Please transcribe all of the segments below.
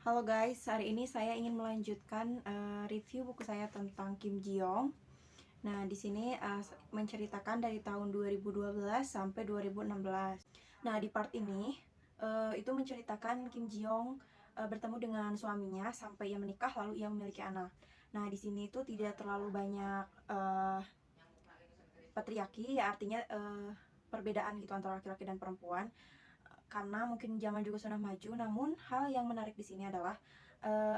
Halo guys, hari ini saya ingin melanjutkan review buku saya tentang Kim Ji Young. Nah, di sini menceritakan dari tahun 2012 sampai 2016. Nah, di part ini itu menceritakan Kim Ji Young bertemu dengan suaminya sampai ia menikah lalu ia memiliki anak. Nah, di sini itu tidak terlalu banyak patriarki, ya artinya perbedaan gitu antara laki-laki dan perempuan karena mungkin zaman juga sudah maju. Namun hal yang menarik di sini adalah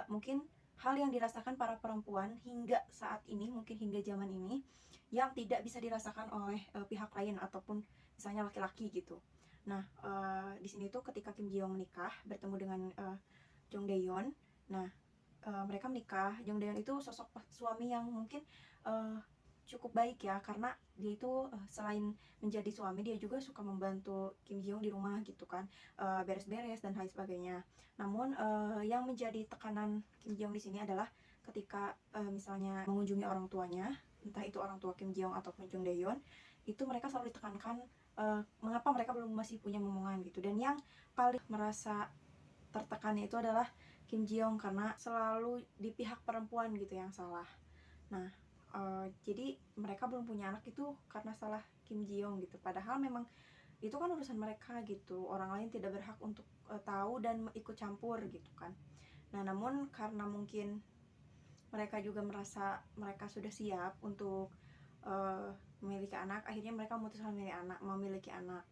mungkin hal yang dirasakan para perempuan hingga saat ini, mungkin hingga zaman ini, yang tidak bisa dirasakan oleh pihak lain ataupun misalnya laki-laki gitu. Nah, di sini tuh ketika Kim Ji Young menikah bertemu dengan Jong Dae-yeon. Nah, mereka menikah. Jong Dae-yeon itu sosok suami yang mungkin uh, cukup baik ya, karena dia itu selain menjadi suami, dia juga suka membantu Kim Ji Young di rumah gitu kan, beres-beres dan lain sebagainya. Namun yang menjadi tekanan Kim Ji Young di sini adalah ketika misalnya mengunjungi orang tuanya, entah itu orang tua Kim Ji Young ataupun Jong Dae-yeon, itu mereka selalu ditekankan mengapa mereka belum masih punya momongan gitu. Dan yang paling merasa tertekannya itu adalah Kim Ji Young karena selalu di pihak perempuan gitu yang salah. Nah, jadi mereka belum punya anak itu karena salah Kim Ji Young gitu. Padahal memang itu kan urusan mereka gitu. Orang lain tidak berhak untuk tahu dan ikut campur gitu kan. Nah, namun karena mungkin mereka juga merasa mereka sudah siap untuk memiliki anak, akhirnya mereka memutuskan memiliki anak.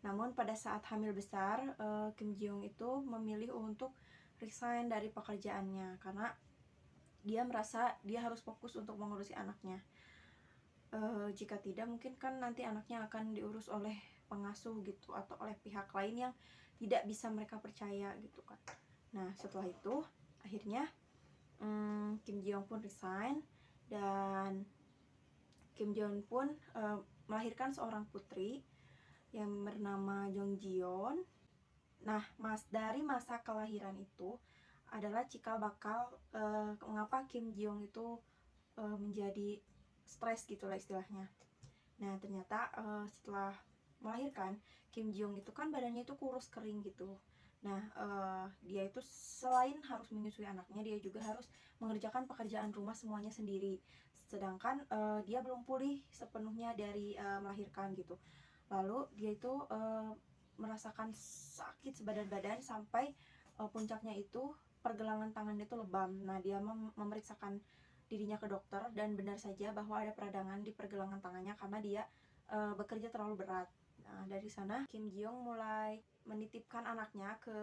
Namun pada saat hamil besar, Kim Ji Young itu memilih untuk resign dari pekerjaannya karena dia merasa dia harus fokus untuk mengurusi anaknya. Jika tidak, mungkin kan nanti anaknya akan diurus oleh pengasuh gitu atau oleh pihak lain yang tidak bisa mereka percaya gitu kan. Nah, setelah itu akhirnya Kim Ji Young pun resign dan Kim Ji Young pun melahirkan seorang putri yang bernama Jong Ji Yeon. Nah, dari masa kelahiran itu adalah cikal bakal mengapa Kim Ji Young itu menjadi stres gitulah istilahnya. Nah, ternyata setelah melahirkan, Kim Ji Young itu kan badannya itu kurus kering gitu. Nah, dia itu selain harus menyusui anaknya, dia juga harus mengerjakan pekerjaan rumah semuanya sendiri. Sedangkan dia belum pulih sepenuhnya dari melahirkan gitu. Lalu dia itu merasakan sakit sebadan badan sampai puncaknya itu pergelangan tangannya itu lebam. Nah, dia memeriksakan dirinya ke dokter dan benar saja bahwa ada peradangan di pergelangan tangannya karena dia bekerja terlalu berat. Nah, dari sana Kim Ji Young mulai menitipkan anaknya ke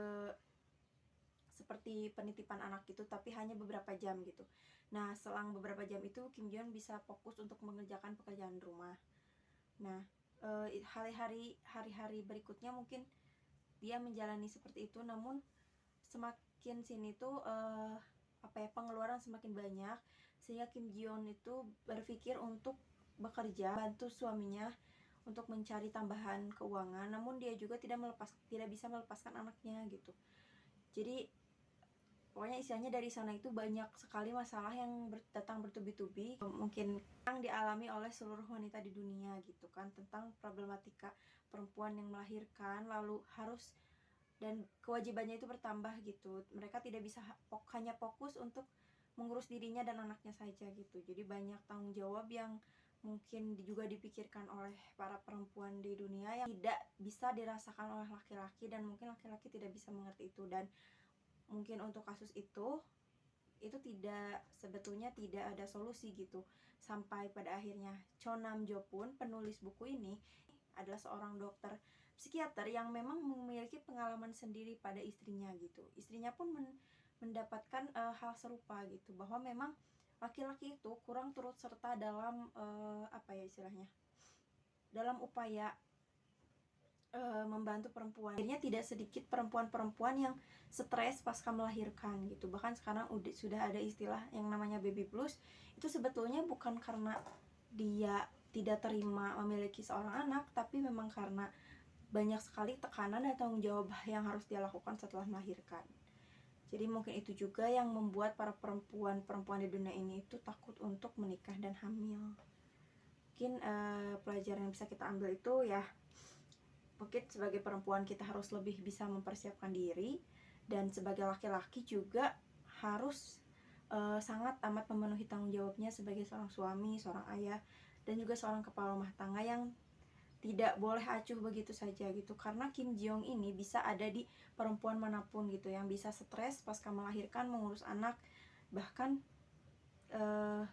seperti penitipan anak gitu, tapi hanya beberapa jam gitu. Nah, selang beberapa jam itu Kim Ji Young bisa fokus untuk mengerjakan pekerjaan rumah. Nah, hari-hari berikutnya mungkin dia menjalani seperti itu, namun semakin sini tuh pengeluaran semakin banyak sehingga Kim Ji Young itu berpikir untuk bekerja bantu suaminya untuk mencari tambahan keuangan, namun dia juga tidak bisa melepaskan anaknya gitu. Jadi pokoknya istilahnya dari sana itu banyak sekali masalah yang datang bertubi-tubi, mungkin yang dialami oleh seluruh wanita di dunia gitu kan, tentang problematika perempuan yang melahirkan lalu harus dan kewajibannya itu bertambah gitu. Mereka tidak bisa hanya fokus untuk mengurus dirinya dan anaknya saja gitu. Jadi banyak tanggung jawab yang mungkin juga dipikirkan oleh para perempuan di dunia yang tidak bisa dirasakan oleh laki-laki, dan mungkin laki-laki tidak bisa mengerti itu. Dan mungkin untuk kasus itu sebetulnya tidak ada solusi gitu, sampai pada akhirnya Cho Nam Jo pun penulis buku ini adalah seorang dokter psikiater yang memang memiliki pengalaman sendiri pada istrinya gitu. Istrinya pun mendapatkan hal serupa gitu, bahwa memang laki-laki itu kurang turut serta dalam istilahnya dalam upaya membantu perempuan. Akhirnya tidak sedikit perempuan-perempuan yang stres pasca melahirkan gitu. Bahkan sekarang sudah ada istilah yang namanya baby blues. Itu sebetulnya bukan karena dia tidak terima memiliki seorang anak, tapi memang karena banyak sekali tekanan dan tanggung jawab yang harus dia lakukan setelah melahirkan. Jadi mungkin itu juga yang membuat para perempuan di dunia ini itu takut untuk menikah dan hamil. Mungkin pelajaran yang bisa kita ambil itu ya, mungkin sebagai perempuan kita harus lebih bisa mempersiapkan diri Dan sebagai laki-laki juga harus sangat amat memenuhi tanggung jawabnya sebagai seorang suami, seorang ayah, dan juga seorang kepala rumah tangga yang tidak boleh acuh begitu saja gitu. Karena Kim Ji Young ini bisa ada di perempuan manapun gitu, yang bisa stres pasca melahirkan, mengurus anak, bahkan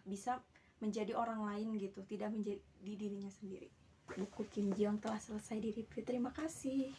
bisa menjadi orang lain gitu, tidak menjadi dirinya sendiri. Buku Kim Ji Young telah selesai di review. Terima kasih.